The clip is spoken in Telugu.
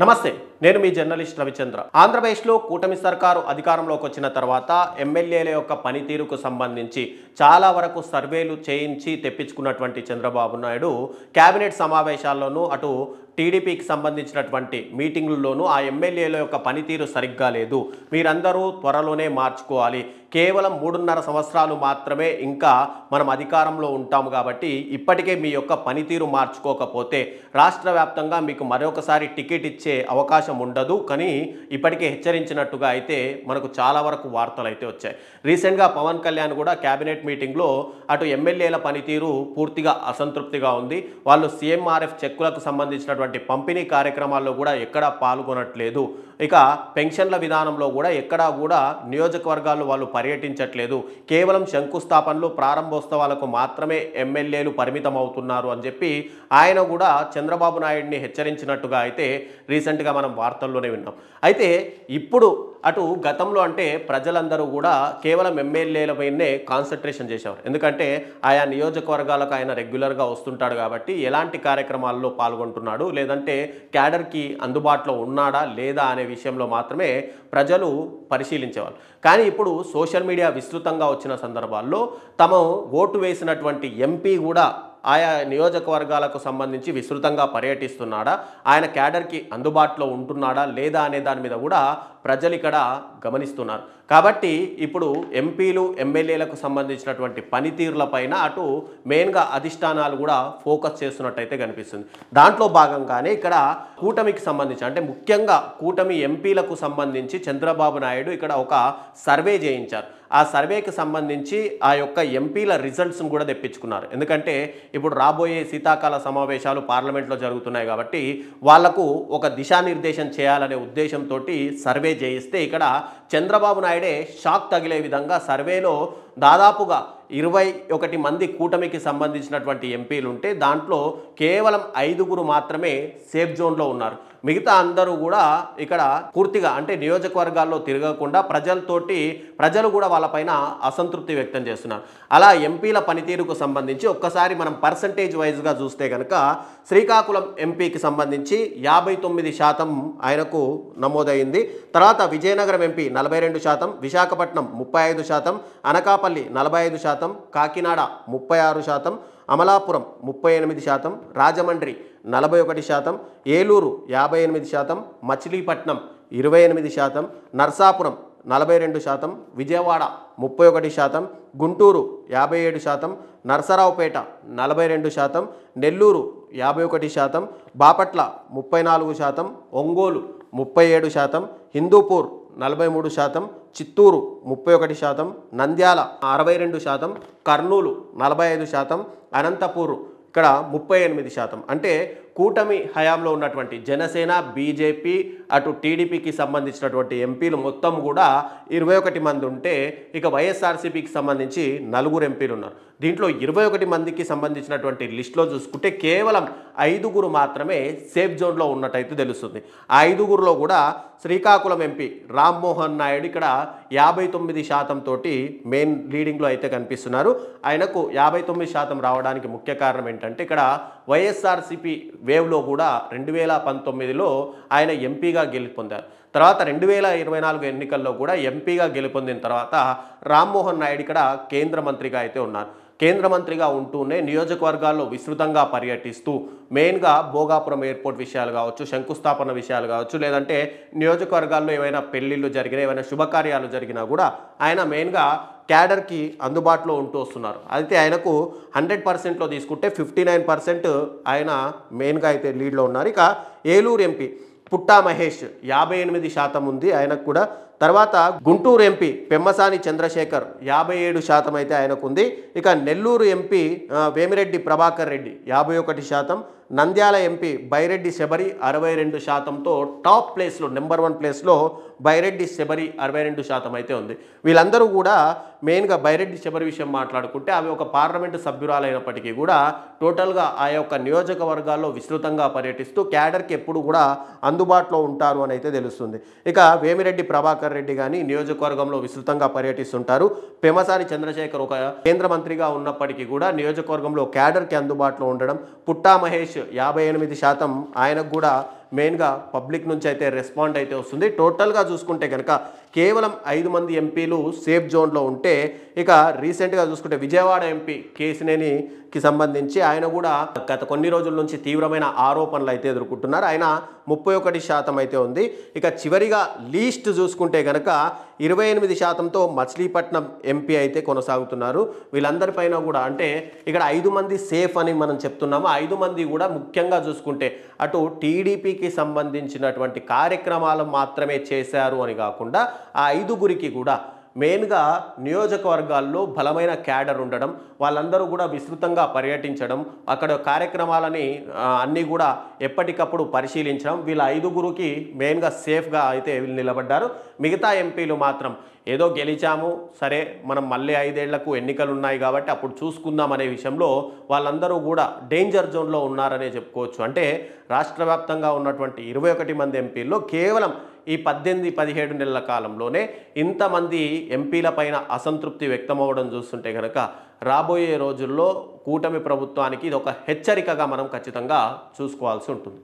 నమస్తే, నేను మీ జర్నలిస్ట్ రవిచంద్ర. ఆంధ్రప్రదేశ్లో కూటమి సర్కారు అధికారంలోకి వచ్చిన తర్వాత ఎమ్మెల్యేల యొక్క పనితీరుకు సంబంధించి చాలా వరకు సర్వేలు చేయించి తెప్పించుకున్నటువంటి చంద్రబాబు నాయుడు కేబినెట్ సమావేశాల్లోనూ అటు టీడీపీకి సంబంధించినటువంటి మీటింగుల్లోనూ ఆ ఎమ్మెల్యేల యొక్క పనితీరు సరిగ్గా లేదు, మీరందరూ త్వరలోనే మార్చుకోవాలి, కేవలం 3.5 సంవత్సరాలు మాత్రమే ఇంకా మనం అధికారంలో ఉంటాము కాబట్టి ఇప్పటికే మీ యొక్క పనితీరు మార్చుకోకపోతే రాష్ట్ర వ్యాప్తంగా మీకు మరొకసారి టికెట్ ఇచ్చే అవకాశం ఉండదు కానీ ఇప్పటికే హెచ్చరించినట్టుగా అయితే మనకు చాలా వరకు వార్తలు అయితే వచ్చాయి. రీసెంట్గా పవన్ కళ్యాణ్ కూడా కేబినెట్ మీటింగ్లో అటు ఎమ్మెల్యేల పనితీరు పూర్తిగా అసంతృప్తిగా ఉంది, వాళ్ళు సీఎంఆర్ఎఫ్ చెక్కులకు సంబంధించినటువంటి పంపిణీ కార్యక్రమాల్లో కూడా ఎక్కడా పాల్గొనట్లేదు, ఇక పెన్షన్ల విధానంలో కూడా ఎక్కడా కూడా నియోజకవర్గాల్లో వాళ్ళు పర్యటించట్లేదు, కేవలం శంకుస్థాపనలు ప్రారంభోత్సవాలకు మాత్రమే ఎమ్మెల్యేలు పరిమితం అవుతున్నారు అని చెప్పి ఆయన కూడా చంద్రబాబు నాయుడిని హెచ్చరించినట్టుగా అయితే రీసెంట్గా మనం వార్తల్లోనే విన్నాం. అయితే ఇప్పుడు అటు గతంలో అంటే ప్రజలందరూ కూడా కేవలం ఎమ్మెల్యేల పైనే కాన్సన్ట్రేషన్ చేసేవారు, ఎందుకంటే ఆయా నియోజకవర్గాలకు ఆయన రెగ్యులర్గా వస్తుంటాడు కాబట్టి ఎలాంటి కార్యక్రమాల్లో పాల్గొంటున్నాడు లేదంటే క్యాడర్కి అందుబాటులో ఉన్నాడా లేదా అనే విషయంలో మాత్రమే ప్రజలు పరిశీలించేవాళ్ళు. కానీ ఇప్పుడు సోషల్ మీడియా విస్తృతంగా వచ్చిన సందర్భాల్లో తమ ఓటు వేసినటువంటి ఎంపీ కూడా ఆయా నియోజకవర్గాలకు సంబంధించి విస్తృతంగా పర్యటిస్తున్నాడా, ఆయన క్యాడర్కి అందుబాటులో ఉంటున్నాడా లేదా అనే దాని మీద కూడా ప్రజలు ఇక్కడ గమనిస్తున్నారు. కాబట్టి ఇప్పుడు ఎంపీలు ఎమ్మెల్యేలకు సంబంధించినటువంటి పనితీరులపైన అటు మెయిన్గా అధిష్టానాలు కూడా ఫోకస్ చేస్తున్నట్టయితే కనిపిస్తుంది. దాంట్లో భాగంగానే ఇక్కడ కూటమికి సంబంధించి అంటే ముఖ్యంగా కూటమి ఎంపీలకు సంబంధించి చంద్రబాబు నాయుడు ఇక్కడ ఒక సర్వే చేయించారు. ఆ సర్వేకి సంబంధించి ఆ యొక్క ఎంపీల రిజల్ట్స్ను కూడా తెప్పించుకున్నారు, ఎందుకంటే ఇప్పుడు రాబోయే శీతాకాల సమావేశాలు పార్లమెంట్లో జరుగుతున్నాయి కాబట్టి వాళ్లకు ఒక దిశానిర్దేశం చేయాలనే ఉద్దేశంతో సర్వే చేయిస్తే ఇక్కడ చంద్రబాబు నాయుడే షాక్ తగిలే విధంగా సర్వేలో దాదాపుగా 21 మంది కూటమికి సంబంధించినటువంటి ఎంపీలు ఉంటే దాంట్లో కేవలం 5గురు మాత్రమే సేఫ్ జోన్లో ఉన్నారు, మిగతా అందరూ కూడా ఇక్కడ పూర్తిగా అంటే నియోజకవర్గాల్లో తిరగకుండా ప్రజలు కూడా వాళ్ళపైన అసంతృప్తి వ్యక్తం చేస్తున్నారు. అలా ఎంపీల పనితీరుకు సంబంధించి ఒక్కసారి మనం పర్సంటేజ్ వైజ్గా చూస్తే కనుక శ్రీకాకుళం ఎంపీకి సంబంధించి 59% ఆయనకు నమోదైంది. తర్వాత విజయనగరం ఎంపీ 42%, విశాఖపట్నం 35%, అనకాపల్లి 45%, కాకినాడ 36%, అమలాపురం 38%, రాజమండ్రి 41%, ఏలూరు 58%, మచిలీపట్నం 28%, నర్సాపురం 42%, విజయవాడ 31%, గుంటూరు 57%, నర్సరావుపేట 42%, నెల్లూరు 51%, బాపట్ల 34%, ఒంగోలు 37%, హిందూపూర్ 43%, చిత్తూరు 31%, నంద్యాల 62%, కర్నూలు 45%, అనంతపూర్ ఇక్కడ 38%. అంటే కూటమి హయాంలో ఉన్నటువంటి జనసేన, బీజేపీ అటు టీడీపీకి సంబంధించినటువంటి ఎంపీలు మొత్తం కూడా 21 మంది ఉంటే ఇక వైఎస్ఆర్సీపీకి సంబంధించి 4 ఎంపీలు ఉన్నారు. దీంట్లో 21 మందికి సంబంధించినటువంటి లిస్టులో చూసుకుంటే కేవలం 5గురు మాత్రమే సేఫ్ జోన్లో ఉన్నట్టయితే తెలుస్తుంది. ఆ 5గురులో కూడా శ్రీకాకుళం ఎంపీ రామ్మోహన్ నాయుడు ఇక్కడ 59% తోటి మెయిన్ లీడింగ్లో అయితే కనిపిస్తున్నారు. ఆయనకు 59% రావడానికి ముఖ్య కారణం ఏంటంటే ఇక్కడ వైఎస్ఆర్సీపీ వేవ్లో కూడా 2019లో ఆయన ఎంపీగా గెలుపొందారు. తర్వాత 2024 ఎన్నికల్లో కూడా ఎంపీగా గెలుపొందిన తర్వాత రామ్మోహన్ నాయుడు ఇక్కడ కేంద్ర మంత్రిగా అయితే ఉన్నారు. కేంద్ర మంత్రిగా ఉంటూనే నియోజకవర్గాల్లో విస్తృతంగా పర్యటిస్తూ మెయిన్గా భోగాపురం ఎయిర్పోర్ట్ విషయాలు కావచ్చు, శంకుస్థాపన విషయాలు కావచ్చు, లేదంటే నియోజకవర్గాల్లో ఏమైనా పెళ్లిళ్ళు జరిగినా ఏమైనా శుభకార్యాలు జరిగినా కూడా ఆయన మెయిన్గా క్యాడర్కి అందుబాటులో ఉంటూ వస్తున్నారు. అయితే ఆయనకు 100%లో తీసుకుంటే 59% ఆయన మెయిన్గా అయితే లీడ్లో ఉన్నారు. ఇక ఏలూరు ఎంపీ పుట్టా మహేష్ 58% ఉంది ఆయనకు కూడా. తర్వాత గుంటూరు ఎంపీ పెమ్మసాని చంద్రశేఖర్ 57% అయితే ఆయనకు ఉంది. ఇక నెల్లూరు ఎంపీ వేమిరెడ్డి ప్రభాకర్ రెడ్డి 51%, నంద్యాల ఎంపీ బైరెడ్డి శబరి 62%తో టాప్ ప్లేస్లో నెంబర్ 1 ప్లేస్లో బైరెడ్డి శబరి 62% అయితే ఉంది. వీళ్ళందరూ కూడా మెయిన్గా బైరెడ్డి శబరి విషయం మాట్లాడుకుంటే ఆమె ఒక పార్లమెంటు సభ్యురాలైనప్పటికీ కూడా టోటల్గా ఆ యొక్క నియోజకవర్గాల్లో విస్తృతంగా పర్యటిస్తూ క్యాడర్కి ఎప్పుడు కూడా అందుబాటులో ఉంటారు అని అయితే తెలుస్తుంది. ఇక వేమిరెడ్డి ప్రభాకర్ రెడ్డి కానీ నియోజకవర్గంలో విస్తృతంగా పర్యటిస్తుంటారు. పెమ్మసాని చంద్రశేఖర్ ఒక కేంద్ర మంత్రిగా ఉన్నప్పటికీ కూడా నియోజకవర్గంలో క్యాడర్కి అందుబాటులో ఉండడం. పుట్టా మహేష్ 58% ఆయనకు కూడా మెయిన్గా పబ్లిక్ నుంచి అయితే రెస్పాండ్ అయితే వస్తుంది. టోటల్గా చూసుకుంటే కనుక కేవలం 5 మంది ఎంపీలు సేఫ్ జోన్లో ఉంటే, ఇక రీసెంట్గా చూసుకుంటే విజయవాడ ఎంపీ కేసినేనికి సంబంధించి ఆయన కూడా గత కొన్ని రోజుల నుంచి తీవ్రమైన ఆరోపణలు అయితే ఎదుర్కొంటున్నారు. ఆయన 31% అయితే ఉంది. ఇక చివరిగా లీస్ట్ చూసుకుంటే కనుక 28%తో మచిలీపట్నం ఎంపీ అయితే కొనసాగుతున్నారు. వీళ్ళందరిపైన కూడా అంటే ఇక్కడ 5 మంది సేఫ్ అని మనం చెప్తున్నాము. 5 మంది కూడా ముఖ్యంగా చూసుకుంటే అటు టీడీపీకి సంబంధించినటువంటి కార్యక్రమాలు మాత్రమే చేశారు అని కాకుండా ఆ 5గురికి కూడా మెయిన్గా నియోజకవర్గాల్లో బలమైన క్యాడర్ ఉండడం, వాళ్ళందరూ కూడా విస్తృతంగా పర్యటించడం, అక్కడ కార్యక్రమాలని అన్నీ కూడా ఎప్పటికప్పుడు పరిశీలించడం, వీళ్ళ 5గురికి మెయిన్గా సేఫ్గా అయితే వీళ్ళు నిలబడ్డారు. మిగతా ఎంపీలు మాత్రం ఏదో గెలిచాము, సరే మనం మళ్ళీ 5 ఏళ్లకు ఎన్నికలు ఉన్నాయి కాబట్టి అప్పుడు చూసుకుందాం అనే విషయంలో వాళ్ళందరూ కూడా డేంజర్ జోన్లో ఉన్నారనే చెప్పుకోవచ్చు. అంటే రాష్ట్ర వ్యాప్తంగా ఉన్నటువంటి 21 మంది ఎంపీల్లో కేవలం ఈ 18-17 నెలల కాలంలోనే ఇంతమంది ఎంపీల పైన అసంతృప్తి వ్యక్తమవ్వడం చూస్తుంటే కనుక రాబోయే రోజుల్లో కూటమి ప్రభుత్వానికి ఇది ఒక హెచ్చరికగా మనం ఖచ్చితంగా చూసుకోవాల్సి ఉంటుంది.